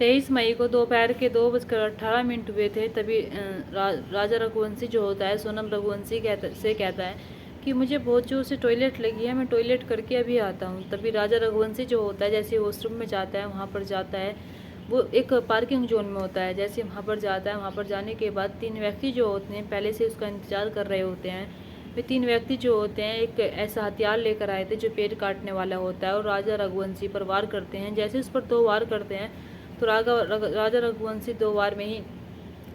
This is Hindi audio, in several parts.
23 मई को दोपहर के 2:18 हुए थे। तभी राजा रघुवंशी जो होता है सोनम रघुवंशी कहता है कि मुझे बहुत जोर से टॉयलेट लगी है, मैं टॉयलेट करके अभी आता हूँ। तभी राजा रघुवंशी जो होता है जैसे वॉशरूम में जाता है, वहाँ पर जाता है, वो एक पार्किंग जोन में होता है। जैसे वहाँ पर जाता है, वहाँ पर जाने के बाद 3 व्यक्ति जो होते हैं पहले से उसका इंतजार कर रहे होते हैं। वे 3 व्यक्ति जो होते हैं एक ऐसा हथियार लेकर आए थे जो पेड़ काटने वाला होता है, और राजा रघुवंशी पर वार करते हैं। जैसे उस पर 2 वार करते हैं तो राजा रघुवंशी 2 वार में ही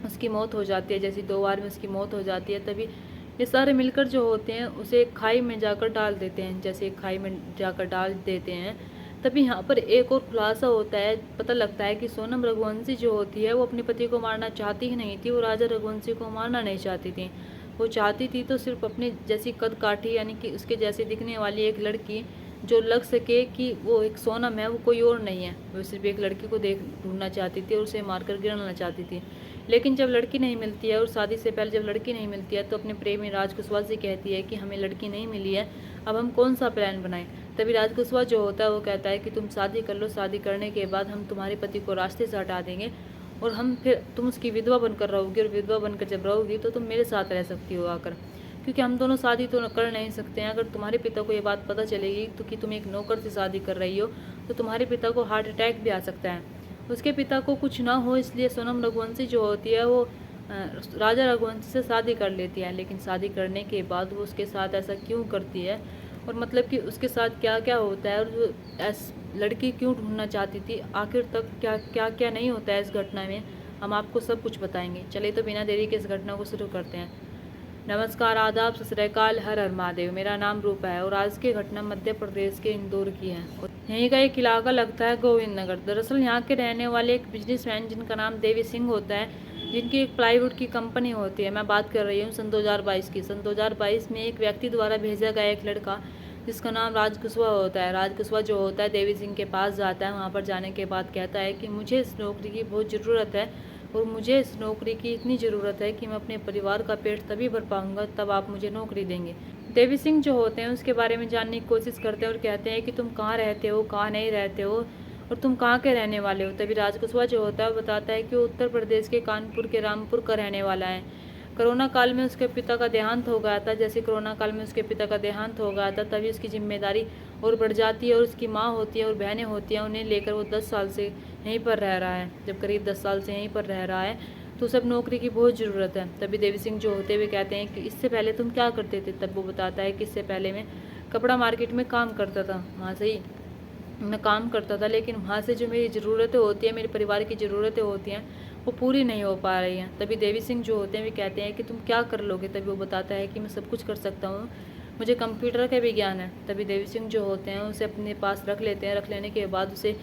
उसकी मौत हो जाती है। जैसे 2 बार में उसकी मौत हो जाती है, तभी ये सारे मिलकर जो होते हैं उसे एक खाई में जाकर डाल देते हैं। जैसे एक खाई में जाकर डाल देते हैं, तभी यहाँ पर एक और खुलासा होता है। पता लगता है कि सोनम रघुवंशी जो होती है वो अपने पति को मारना चाहती ही नहीं थी, वो राजा रघुवंशी को मारना नहीं चाहती थी। वो चाहती थी तो सिर्फ अपनी जैसी कद काठी यानी कि उसके जैसे दिखने वाली एक लड़की जो लग सके कि वो एक सोनम है, वो कोई और नहीं है। वो सिर्फ एक लड़की को ढूंढना चाहती थी और उसे मारकर गिराना चाहती थी। लेकिन जब लड़की नहीं मिलती है और शादी से पहले जब लड़की नहीं मिलती है तो अपने प्रेमी राज कुशवाहा से कहती है कि हमें लड़की नहीं मिली है, अब हम कौन सा प्लान बनाएं। तभी राज कुशवाहा जो होता है वो कहता है कि तुम शादी कर लो, शादी करने के बाद हम तुम्हारे पति को रास्ते से हटा देंगे और हम फिर तुम उसकी विधवा बनकर रहोगी, और विधवा बनकर जब रहोगी तो तुम मेरे साथ रह सकती हो आकर, क्योंकि हम दोनों शादी तो कर नहीं सकते हैं। अगर तुम्हारे पिता को ये बात पता चलेगी तो कि तुम एक नौकर से शादी कर रही हो तो तुम्हारे पिता को हार्ट अटैक भी आ सकता है। उसके पिता को कुछ ना हो इसलिए सोनम रघुवंशी जो होती है वो राजा रघुवंशी से शादी कर लेती है। लेकिन शादी करने के बाद वो उसके साथ ऐसा क्यों करती है, और मतलब कि उसके साथ क्या क्या होता है, और वो लड़की क्यों ढूंढना चाहती थी, आखिर तक क्या क्या क्या नहीं होता है इस घटना में, हम आपको सब कुछ बताएंगे। चलिए तो बिना देरी के इस घटना को शुरू करते हैं। नमस्कार, आदाब, सत श्री अकाल, हर हर महादेव। मेरा नाम रूपा है और आज की घटना मध्य प्रदेश के इंदौर की है। यहीं का एक इलाका लगता है गोविंद नगर। दरअसल यहाँ के रहने वाले एक बिजनेसमैन जिनका नाम देवी सिंह होता है, जिनकी एक प्लाईवुड की कंपनी होती है। मैं बात कर रही हूँ सन 2022 की। सन 2022 में एक व्यक्ति द्वारा भेजा गया एक लड़का जिसका नाम राज कुशवाहा होता है। राज कुशवाहा जो होता है देवी सिंह के पास जाता है। वहाँ पर जाने के बाद कहता है कि मुझे इस नौकरी की बहुत ज़रूरत है और मुझे इस नौकरी की इतनी ज़रूरत है कि मैं अपने परिवार का पेट तभी भर पाऊंगा तब आप मुझे नौकरी देंगे। देवी सिंह जो होते हैं उसके बारे में जानने की कोशिश करते हैं और कहते हैं कि तुम कहाँ रहते हो, कहाँ नहीं रहते हो और तुम कहाँ के रहने वाले हो। तभी राज कुशवाहा जो होता है वो बताता है कि वो उत्तर प्रदेश के कानपुर के रामपुर का रहने वाला है। कोरोना काल में उसके पिता का देहांत हो गया था। जैसे कोरोना काल में उसके पिता का देहांत हो गया था तभी उसकी जिम्मेदारी और बढ़ जाती है, और उसकी माँ होती है और बहनें होती हैं, उन्हें लेकर वो 10 साल से यहीं पर रह रहा है। जब करीब 10 साल से यहीं पर रह रहा है तो सब नौकरी की बहुत ज़रूरत है। तभी देवी सिंह जो होते हुए कहते हैं कि इससे पहले तुम क्या करते थे। तब वो बताता है कि इससे पहले मैं कपड़ा मार्केट में काम करता था, वहाँ से ही मैं काम करता था, लेकिन वहाँ से जो मेरी ज़रूरतें होती हैं, मेरे परिवार की ज़रूरतें होती हैं, वो पूरी नहीं हो पा रही हैं। तभी देवी सिंह जो होते हैं वे कहते हैं कि तुम क्या कर लोगे। तभी वो बताता है कि मैं सब कुछ कर सकता हूँ, मुझे कंप्यूटर का भी ज्ञान है। तभी देवी सिंह जो होते हैं उसे अपने पास रख लेते हैं। रख लेने के बाद उसे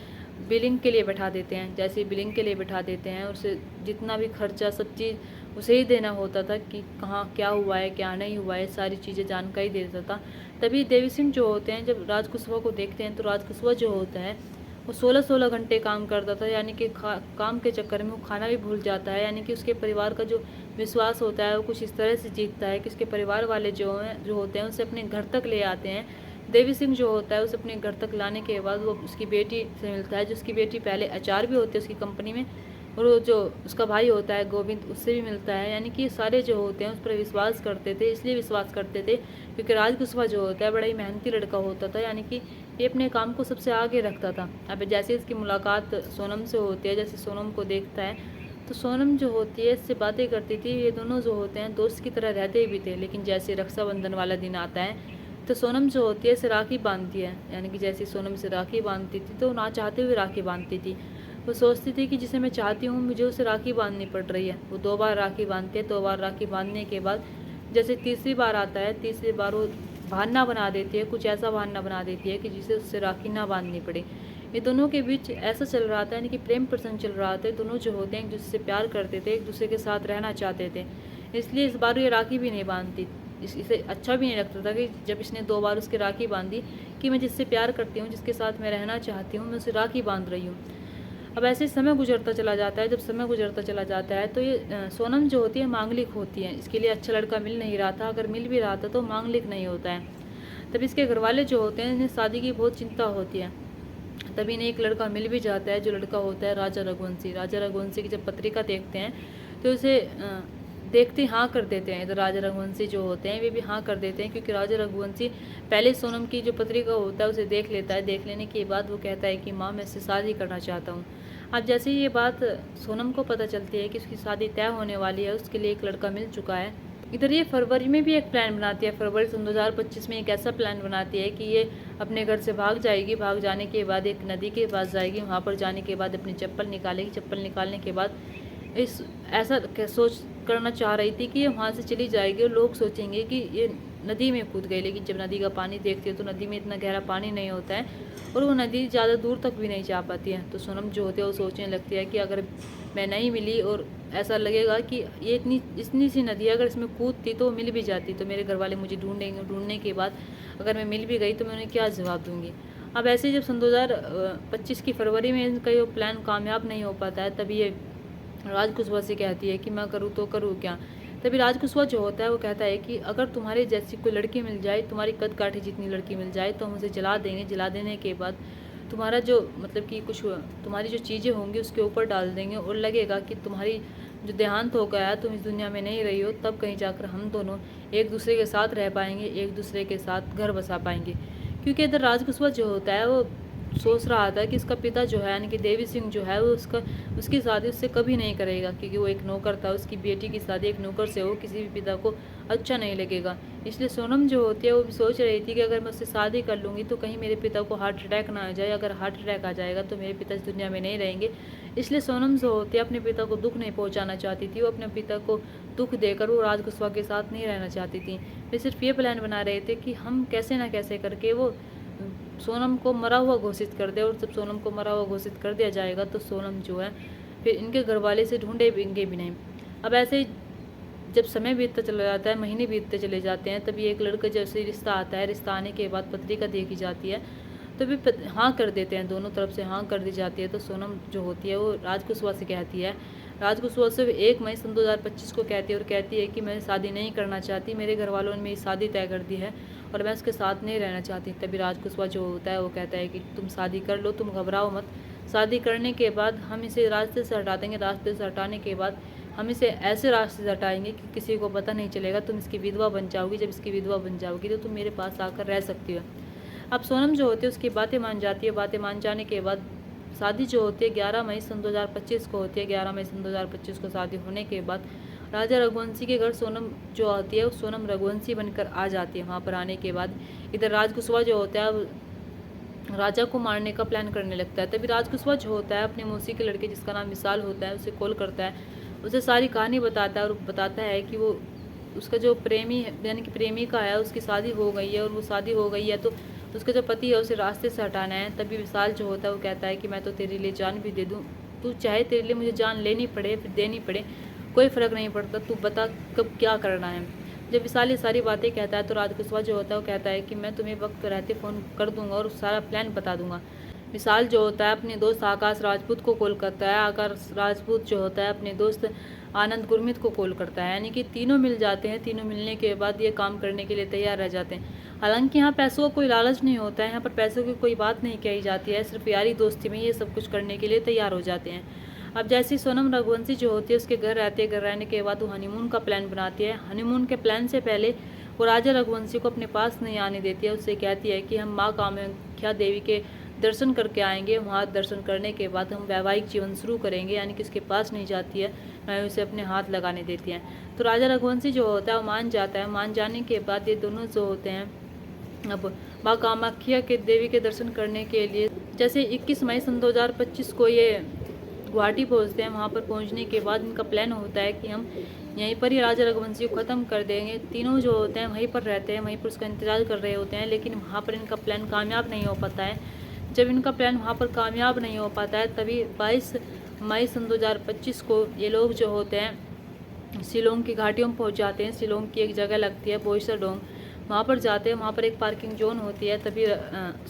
बिलिंग के लिए बैठा देते हैं। जैसे बिलिंग के लिए बैठा देते हैं, उसे जितना भी खर्चा सब चीज़ उसे ही देना होता था कि कहाँ क्या हुआ है क्या नहीं हुआ है, सारी चीज़ें जानकारी दे देता था। तभी देवी सिंह जो होते हैं जब राज कुशवाहा को देखते हैं तो राज कुशवाहा जो होता है वो 16-16 घंटे काम करता था, यानी कि काम के चक्कर में वो खाना भी भूल जाता है। यानी कि उसके परिवार का जो विश्वास होता है वो कुछ इस तरह से जीतता है कि उसके परिवार वाले जो होते हैं उसे अपने घर तक ले आते हैं। देवी सिंह जो होता है उसे अपने घर तक लाने के बाद वो उसकी बेटी से मिलता है, जो उसकी बेटी पहले एचआर भी होती है उसकी कंपनी में, और वो जो उसका भाई होता है गोविंद उससे भी मिलता है। यानी कि सारे जो होते हैं उस पर विश्वास करते थे, इसलिए विश्वास करते थे क्योंकि राज कुशवाहा जो होता है बड़ा ही मेहनती लड़का होता था। यानी कि ये अपने काम को सबसे आगे रखता था। अब जैसे इसकी मुलाकात सोनम से होती है, जैसे सोनम को देखता है तो सोनम जो होती है इससे बातें करती थी। ये दोनों जो होते हैं दोस्त की तरह रहते भी थे। लेकिन जैसे रक्षाबंधन वाला दिन आता है तो सोनम जो होती है इसे राखी बांधती है। यानी कि जैसे सोनम से राखी बांधती थी तो ना चाहते हुए राखी बांधती थी। वो सोचती थी कि जिसे मैं चाहती हूँ मुझे उसे राखी बांधनी पड़ रही है। वो 2 बार राखी बांधती है। 2 बार राखी बांधने के बाद जैसे तीसरी बार आता है, तीसरी बार वो बहाना बना देती है, कुछ ऐसा बहाना बना देती है कि जिसे उससे राखी ना बांधनी पड़े। ये दोनों के बीच ऐसा चल रहा था, यानी कि प्रेम प्रसंग चल रहा था। दोनों जो होते हैं एक दूसरे से प्यार करते थे, एक दूसरे के साथ रहना चाहते थे, इसलिए इस बार ये राखी भी नहीं बांधती। इसे अच्छा भी नहीं लगता था कि जब इसने 2 बार उसकी राखी बांधी कि मैं जिससे प्यार करती हूँ, जिसके साथ मैं रहना चाहती हूँ, मैं उसे राखी बांध रही हूँ। अब ऐसे समय गुजरता चला जाता है। जब समय गुजरता चला जाता है तो ये सोनम जो होती है मांगलिक होती है। इसके लिए अच्छा लड़का मिल नहीं रहा था, अगर मिल भी रहा था तो मांगलिक नहीं होता है। तब इसके घर वाले जो होते हैं इन्हें शादी की बहुत चिंता होती है। तभी इन्हें एक लड़का मिल भी जाता है, जो लड़का होता है राजा रघुवंशी। राजा रघुवंशी की जब पत्रिका देखते हैं तो उसे देखते हाँ कर देते हैं। इधर राजा रघुवंशी जो होते हैं वे भी हाँ कर देते हैं, क्योंकि राजा रघुवंशी पहले सोनम की जो पत्रिका होता है उसे देख लेता है। देख लेने के बाद वो कहता है कि माँ मैं इससे शादी करना चाहता हूँ। अब जैसे ये बात सोनम को पता चलती है कि उसकी शादी तय होने वाली है, उसके लिए एक लड़का मिल चुका है। इधर ये फरवरी में भी एक प्लान बनाती है। फरवरी सन 2025 में एक ऐसा प्लान बनाती है कि ये अपने घर से भाग जाएगी। भाग जाने के बाद एक नदी के पास जाएगी। वहाँ पर जाने के बाद अपनी चप्पल निकालेगी। चप्पल निकालने के बाद ऐसा सोच करना चाह रही थी कि ये वहाँ से चली जाएगी और लोग सोचेंगे कि ये नदी में कूद गई। लेकिन जब नदी का पानी देखती है तो नदी में इतना गहरा पानी नहीं होता है और वो नदी ज़्यादा दूर तक भी नहीं जा पाती है। तो सोनम जो होती है वो सोचने लगती है कि अगर मैं नहीं मिली और ऐसा लगेगा कि ये इतनी सी नदी है, अगर इसमें कूदती तो मिल भी जाती तो मेरे घर वाले मुझे ढूंढेंगे। ढूंढने के बाद अगर मैं मिल भी गई तो मैं उन्हें क्या जवाब दूंगी। अब ऐसे जब सन 2025 की फरवरी में इनका ये प्लान कामयाब नहीं हो पाता है, तभी ये राज कुशवाहा से कहती है कि मैं करूँ तो करूँ क्या। तभी राज कुशवाहा जो होता है वो कहता है कि अगर तुम्हारे जैसी कोई लड़की मिल जाए, तुम्हारी कद काठी जितनी लड़की मिल जाए तो हम उसे जला देंगे। जला देने के बाद तुम्हारा जो मतलब कि कुछ तुम्हारी जो चीज़ें होंगी उसके ऊपर डाल देंगे और लगेगा कि तुम्हारी जो देहांत हो गया है, तुम इस दुनिया में नहीं रही हो, तब कहीं जाकर हम दोनों एक दूसरे के साथ रह पाएंगे, एक दूसरे के साथ घर बसा पाएंगे। क्योंकि इधर राज कुशवाहा जो होता है वो सोच रहा था कि इसका पिता जो है यानी कि देवी सिंह जो है वो उसकी शादी उससे कभी नहीं करेगा, क्योंकि वो एक नौकर था। उसकी बेटी की शादी एक नौकर से हो किसी भी पिता को अच्छा नहीं लगेगा। इसलिए सोनम जो होती है वो भी सोच रही थी कि अगर मैं उससे शादी कर लूँगी तो कहीं मेरे पिता को हार्ट अटैक ना आ जाए। अगर हार्ट अटैक आ जाएगा तो मेरे पिता इस दुनिया में नहीं रहेंगे। इसलिए सोनम जो होती है अपने पिता को दुख नहीं पहुँचाना चाहती थी। वो अपने पिता को दुख देकर वो राज कुशवाहा के साथ नहीं रहना चाहती थी। वे सिर्फ ये प्लान बना रहे थे कि हम कैसे ना कैसे करके वो सोनम को मरा हुआ घोषित कर दे। और जब सोनम को मरा हुआ घोषित कर दिया जाएगा तो सोनम जो है फिर इनके घर वाले से ढूंढेंगे भी नहीं। अब ऐसे ही जब समय बीतता चला जाता है, महीने बीतते चले जाते हैं, तभी एक लड़का जैसे रिश्ता आता है। रिश्ता आने के बाद पत्रिका देखी जाती है तो भी हाँ कर देते हैं, दोनों तरफ से हाँ कर दी जाती है। तो सोनम जो होती है वो राज कुशवाहा से कहती है, राज कुशवाहा से 1 मई सन 2025 को कहती है और कहती है कि मैं शादी नहीं करना चाहती, मेरे घर वालों ने मेरी शादी तय कर दी है और मैं उसके साथ नहीं रहना चाहती। तभी राज कुशवाहा जो होता है वो कहता है कि तुम शादी कर लो, तुम घबराओ मत। शादी करने के बाद हम इसे रास्ते से हटा देंगे। रास्ते से हटाने के बाद हम इसे ऐसे रास्ते से हटाएंगे कि किसी को पता नहीं चलेगा। तुम इसकी विधवा बन जाओगी। जब इसकी विधवा बन जाओगी तो तुम मेरे पास आकर रह सकती हो। अब सोनम जो होती है उसकी बातें मान जाती है। बातें मान जाने के बाद शादी जो होती है 11 मई सन 2025 को होती है। 11 मई सन 2025 को शादी होने के बाद राजा रघुवंशी के घर सोनम जो आती है वो सोनम रघुवंशी बनकर आ जाती है। वहाँ पर आने के बाद इधर राज कुशवाहा जो होता है राजा को मारने का प्लान करने लगता है। तभी राज कुशवाहा जो होता है अपने मौसी के लड़के जिसका नाम विशाल होता है उसे कॉल करता है, उसे सारी कहानी बताता है और बताता है कि वो उसका जो प्रेमी है यानी कि प्रेमिका है उसकी शादी हो गई है और वो शादी हो गई है तो उसका जो पति है उसे रास्ते से हटाना है। तभी विशाल जो होता है वो कहता है कि मैं तो तेरे लिए जान भी दे दूँ, तू चाहे तेरे लिए मुझे जान लेनी पड़े फिर देनी पड़े, कोई फ़र्क नहीं पड़ता, तू बता कब क्या करना है। जब विशाल ये सारी बातें कहता है तो राज कुशवाहा जो होता है वो कहता है कि मैं तुम्हें वक्त रहते फ़ोन कर दूंगा और सारा प्लान बता दूंगा। विशाल जो होता है अपने दोस्त आकाश राजपूत को कॉल करता है। आकाश राजपूत जो होता है अपने दोस्त आनंद गुरमीत को कॉल करता है, यानी कि तीनों मिल जाते हैं। तीनों मिलने के बाद ये काम करने के लिए तैयार रह जाते हैं। हालांकि यहाँ पैसों का कोई लालच नहीं होता है, यहाँ पर पैसों की कोई बात नहीं कही जाती है, सिर्फ यारी दोस्ती में ये सब कुछ करने के लिए तैयार हो जाते हैं। अब जैसे सोनम रघुवंशी जो होती है उसके घर रहते हैं, घर रहने के बाद वो हनीमून का प्लान बनाती है। हनीमून के प्लान से पहले वो राजा रघुवंशी को अपने पास नहीं आने देती है। उससे कहती है कि हम माँ कामाख्या देवी के दर्शन करके आएंगे, वहाँ दर्शन करने के बाद हम वैवाहिक जीवन शुरू करेंगे, यानी कि उसके पास नहीं जाती है, न ही उसे अपने हाथ लगाने देती है। तो राजा रघुवंशी जो होता है वो मान जाता है। मान जाने के बाद ये दोनों जो होते हैं अब माँ कामाख्या के देवी के दर्शन करने के लिए जैसे 21 मई सन 2025 को ये गुवाहाटी पहुंचते हैं। वहाँ पर पहुंचने के बाद इनका प्लान होता है कि हम यहीं पर ही राजा रघुवंशी को ख़त्म कर देंगे। तीनों जो होते हैं वहीं पर रहते हैं, वहीं पर उसका इंतजार कर रहे होते हैं, लेकिन वहाँ पर इनका प्लान कामयाब नहीं हो पाता है। जब इनका प्लान वहाँ पर कामयाब नहीं हो पाता है तभी 22 मई सन 2025 को ये लोग जो होते हैं शिलोंग की घाटियों में पहुँच जाते हैं। शिलोंग की एक जगह लगती है बोईसर डोंग, वहाँ पर जाते हैं। वहाँ पर एक पार्किंग जोन होती है। तभी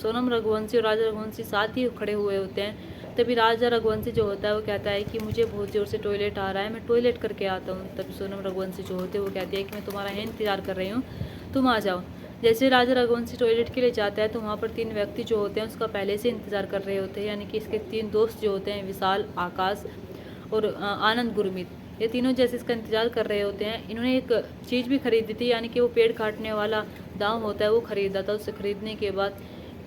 सोनम रघुवंशी और राजा रघुवंशी साथ ही खड़े हुए होते हैं। तभी राजा रघुवंशी जो होता है वो कहता है कि मुझे बहुत ज़ोर से टॉयलेट आ रहा है, मैं टॉयलेट करके आता हूँ। तभी सोनम रघुवंशी जो होते हैं वो कहती है कि मैं तुम्हारा इंतजार कर रही हूँ, तुम आ जाओ। जैसे राजा रघुवंशी टॉयलेट के लिए जाता है तो वहाँ पर 3 व्यक्ति जो होते हैं उसका पहले से इंतज़ार कर रहे होते हैं, यानी कि इसके 3 दोस्त जो होते हैं, विशाल, आकाश और आनंद गुरमीत, ये तीनों जैसे इसका इंतज़ार कर रहे होते हैं। इन्होंने एक चीज़ भी खरीदी थी, यानी कि वो पेड़ काटने वाला दाम होता है वो ख़रीदा था। उससे ख़रीदने के बाद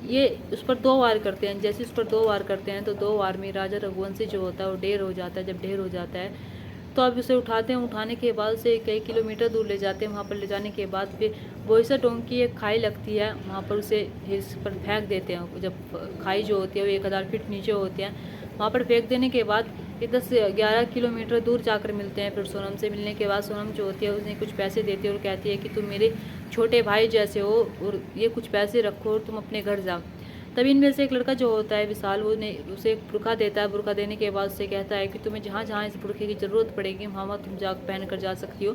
ये उस पर 2 वार करते हैं। जैसे उस पर 2 वार करते हैं तो 2 वार में राजा रघुवंशी जो होता है वो ढेर हो जाता है। जब ढेर हो जाता है तो अब उसे उठाते हैं। उठाने के बाद उसे कई किलोमीटर दूर ले जाते हैं। वहाँ पर ले जाने के बाद फिर बोईसर टोंग की एक खाई लगती है, वहाँ पर उसे हिल्स पर फेंक देते हैं। जब खाई जो होती है वो 1000 फीट नीचे होती है, वहाँ पर फेंक देने के बाद ये 10 से 11 किलोमीटर दूर जाकर मिलते हैं। फिर सोनम से मिलने के बाद सोनम जो होती है उसने कुछ पैसे देती है और कहती है कि तुम मेरे छोटे भाई जैसे हो और ये कुछ पैसे रखो और तुम अपने घर जाओ। तभी इनमें से एक लड़का जो होता है विशाल, वो ने उसे एक बुर्का देता है। बुर्का देने के बाद उससे कहता है कि तुम्हें जहाँ जहाँ इस बुर्के की ज़रूरत पड़ेगी वहाँ तुम जा पहन कर जा सकती हो,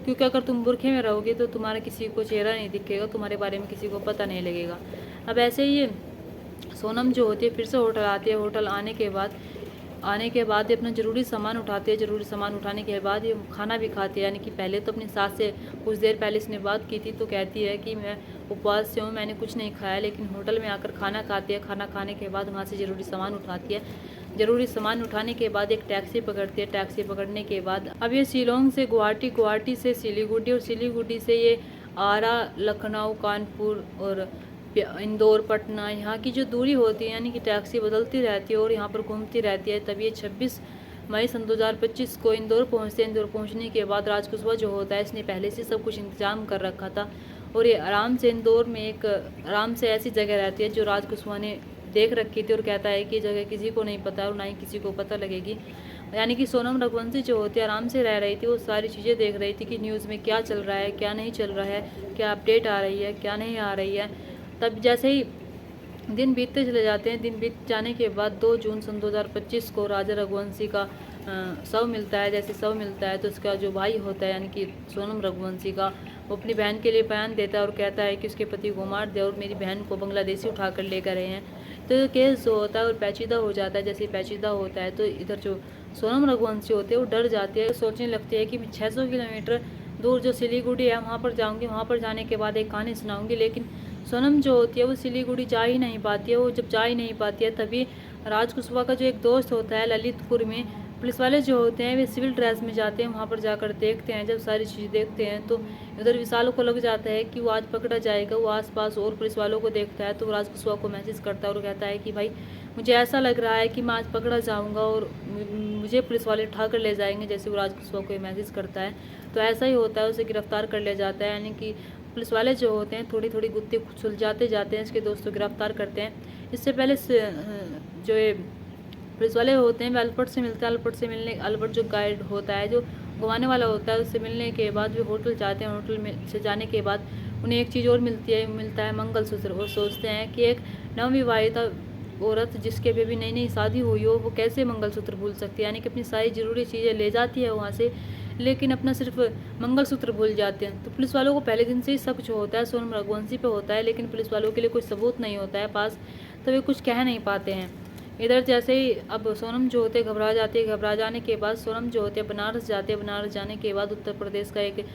क्योंकि अगर तुम बुर्खे में रहोगे तो तुम्हारा किसी को चेहरा नहीं दिखेगा, तुम्हारे बारे में किसी को पता नहीं लगेगा। अब ऐसे ही सोनम जो होती है फिर से होटल आती है। होटल आने के बाद ये अपना ज़रूरी सामान उठाते हैं। ज़रूरी सामान उठाने के बाद ये खाना भी खाती है, यानी कि पहले तो अपनी सास से कुछ देर पहले इसने बात की थी तो कहती है कि मैं उपवास से हूँ, मैंने कुछ नहीं खाया, लेकिन होटल में आकर खाना खाती है। खाना खाने के बाद वहाँ से ज़रूरी सामान उठाती है। ज़रूरी सामान उठाने के बाद एक टैक्सी पकड़ती है। टैक्सी पकड़ने के बाद अब ये शिलोंग से गुवाहाटी, गुवाहाटी से सिलीगुड़ी और सिलीगुड़ी से ये आरा, लखनऊ, कानपुर और इंदौर, पटना, यहाँ की जो दूरी होती है, यानी कि टैक्सी बदलती रहती है और यहाँ पर घूमती रहती है। तब ये 26 मई सन 2025 को इंदौर पहुँचते हैं। इंदौर पहुँचने के बाद राजकुशवा जो होता है इसने पहले से सब कुछ इंतजाम कर रखा था और ये आराम से इंदौर में एक आराम से ऐसी जगह रहती है जो राजकुशवा ने देख रखी थी और कहता है कि ये जगह किसी को नहीं पता और ना ही किसी को पता लगेगी। यानी कि सोनम रघुवंशी जो होती है आराम से रह रही थी, वो सारी चीज़ें देख रही थी कि न्यूज़ में क्या चल रहा है, क्या नहीं चल रहा है, क्या अपडेट आ रही है, क्या नहीं आ रही है। तब जैसे ही दिन बीतते चले जाते हैं, दिन बीत जाने के बाद 2 जून सन 2025 को राजा रघुवंशी का शव मिलता है। जैसे शव मिलता है तो उसका जो भाई होता है, यानी कि सोनम रघुवंशी का, वो अपनी बहन के लिए बयान देता है और कहता है कि उसके पति को मार दे और मेरी बहन को बांग्लादेशी उठा कर लेकर रहे हैं। तो केस जो होता है और पेचीदा हो जाता है। जैसे पेचीदा होता है तो इधर जो सोनम रघुवंशी होते हैं वो डर जाती है, सोचने लगती है कि मैं 600 किलोमीटर दूर जो सिलीगुड़ी है वहाँ पर जाऊँगी, वहाँ पर जाने के बाद एक कहानी सुनाऊँगी। लेकिन सोनम जो होती है वो सिलीगुड़ी जा ही नहीं पाती है। वो जब जा ही नहीं पाती है तभी राजकुशवा का जो एक दोस्त होता है ललितपुर में, पुलिस वाले जो होते हैं वे सिविल ड्रेस में जाते हैं। वहाँ पर जाकर देखते हैं, जब सारी चीज़ देखते हैं तो उधर विशाल को लग जाता है कि वो आज पकड़ा जाएगा। वो आसपास और पुलिस वालों को देखता है तो राजकुशवा को मैसेज करता है और कहता है कि भाई मुझे ऐसा लग रहा है कि मैं आज पकड़ा जाऊँगा और मुझे पुलिस वाले उठा कर ले जाएंगे। जैसे वो राजकुशवा को मैसेज करता है तो ऐसा ही होता है, उसे गिरफ्तार कर लिया जाता है। यानी कि पुलिस वाले जो होते हैं थोड़ी थोड़ी गुत्थी सुलझाते जाते हैं, इसके दोस्तों गिरफ्तार करते हैं। इससे पहले जो ये पुलिस वाले होते हैं वे अल्बर्ट से मिलते हैं। अल्बर्ट जो गाइड होता है, जो घुमाने वाला होता है, उससे मिलने के बाद वे होटल जाते हैं। होटल में से जाने के बाद उन्हें एक चीज़ और मिलता है मंगलसूत्र। और सोचते हैं कि एक नवविवाहिता औरत जिसके भी नई नई शादी हुई हो वो कैसे मंगलसूत्र भूल सकती है। यानी कि अपनी सारी ज़रूरी चीज़ें ले जाती है वहाँ से, लेकिन अपना सिर्फ मंगलसूत्र भूल जाते हैं। तो पुलिस वालों को पहले दिन से ही शक जो होता है सोनम रघुवंशी पे होता है, लेकिन पुलिस वालों के लिए कोई सबूत नहीं होता है पास, तो वे कुछ कह नहीं पाते हैं। इधर जैसे ही अब सोनम जो होते घबरा जाती है। घबरा जाने के बाद सोनम जो होते हैं बनारस जाते हैं। बनारस जाने के बाद उत्तर प्रदेश का एक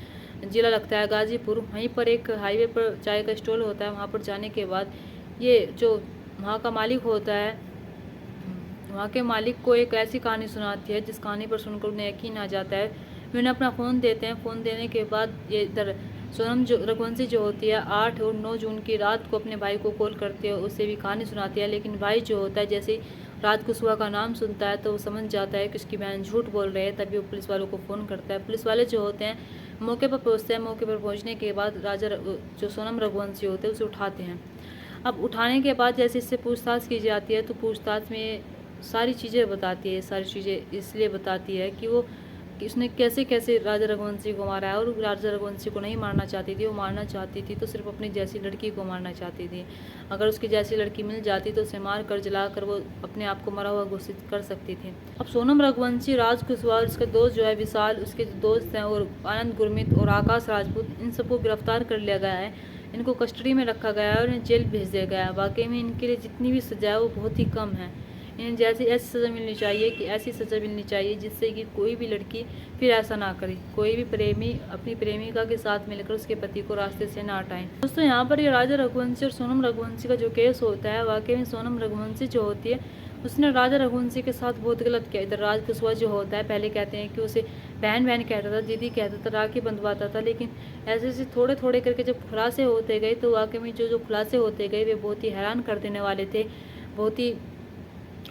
ज़िला लगता है गाजीपुर, वहीं पर एक हाईवे पर चाय का स्टॉल होता है। वहाँ पर जाने के बाद ये जो वहाँ का मालिक होता है, वहाँ के मालिक को एक ऐसी कहानी सुनाती है जिस कहानी पर सुनकर उन्हें यकीन आ जाता है। वे उन्हें अपना फ़ोन देते हैं। फ़ोन देने के बाद ये इधर सोनम जो रघुवंशी जो होती है 8 और 9 जून की रात को अपने भाई को कॉल करती है, उससे भी कहानी सुनाती है। लेकिन भाई जो होता है जैसे राजकुशवा का नाम सुनता है तो वो समझ जाता है कि उसकी बहन झूठ बोल रही है। तभी वो पुलिस वालों को फ़ोन करता है। पुलिस वाले जो होते हैं मौके पर पहुँचते हैं। मौके पर पहुँचने के बाद जो सोनम रघुवंशी होते हैं उसे उठाते हैं। अब उठाने के बाद जैसे इससे पूछताछ की जाती है तो पूछताछ में सारी चीज़ें बताती है। सारी चीज़ें इसलिए बताती है कि वो कि उसने कैसे कैसे राजा रघुवंशी को मारा है। और राजा रघुवंशी को नहीं मारना चाहती थी, वो मारना चाहती थी तो सिर्फ अपनी जैसी लड़की को मारना चाहती थी। अगर उसकी जैसी लड़की मिल जाती तो उसे मार कर जला कर वो अपने आप को मरा हुआ घोषित कर सकती थी। अब सोनम रघुवंशी, राजकुशवा, उसका दोस्त जो है विशाल, उसके जो दोस्त हैं और आनंद गुरमीत और आकाश राजपूत, इन सबको गिरफ्तार कर लिया गया है। इनको कस्टडी में रखा गया है और इन्हें जेल भेज दिया गया है। वाकई में इनके लिए जितनी भी सजा है वो बहुत ही कम है। इन्हें जैसी ऐसी सज़ा मिलनी चाहिए कि ऐसी सज़ा मिलनी चाहिए जिससे कि कोई भी लड़की फिर ऐसा ना करे, कोई भी प्रेमी अपनी प्रेमिका के साथ मिलकर उसके पति को रास्ते से ना हटाएं। दोस्तों यहाँ पर ये राजा रघुवंशी और सोनम रघुवंशी का जो केस होता है, वाकई में सोनम रघुवंशी जो होती है उसने राजा रघुवंशी के साथ बहुत गलत किया। इधर राज कुशवाहा जो होता है, पहले कहते हैं कि उसे बहन बहन कहता था, दीदी कहता था, राखी बंधवाता था, लेकिन ऐसे ऐसे थोड़े थोड़े करके जब खुलासे होते गए तो वाकई में जो खुलासे होते गए वे बहुत ही हैरान कर देने वाले थे, बहुत ही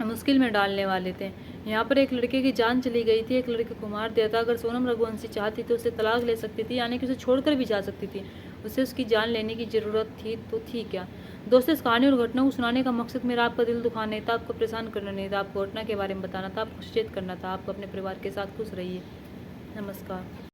मुश्किल में डालने वाले थे। यहाँ पर एक लड़के की जान चली गई थी, एक लड़के को मार दिया था। अगर सोनम रघुवंशी चाहती तो उसे तलाक ले सकती थी, यानी कि उसे छोड़कर भी जा सकती थी। उसे उसकी जान लेने की ज़रूरत थी तो थी क्या। दोस्तों, इस कहानी और घटना को सुनाने का मकसद मेरा आपका दिल दुखाना नहीं था, आपको परेशान करना नहीं था, आपको घटना के बारे में बताना था, आपको सचेत करना था। आपको अपने परिवार के साथ खुश रहिए। नमस्कार।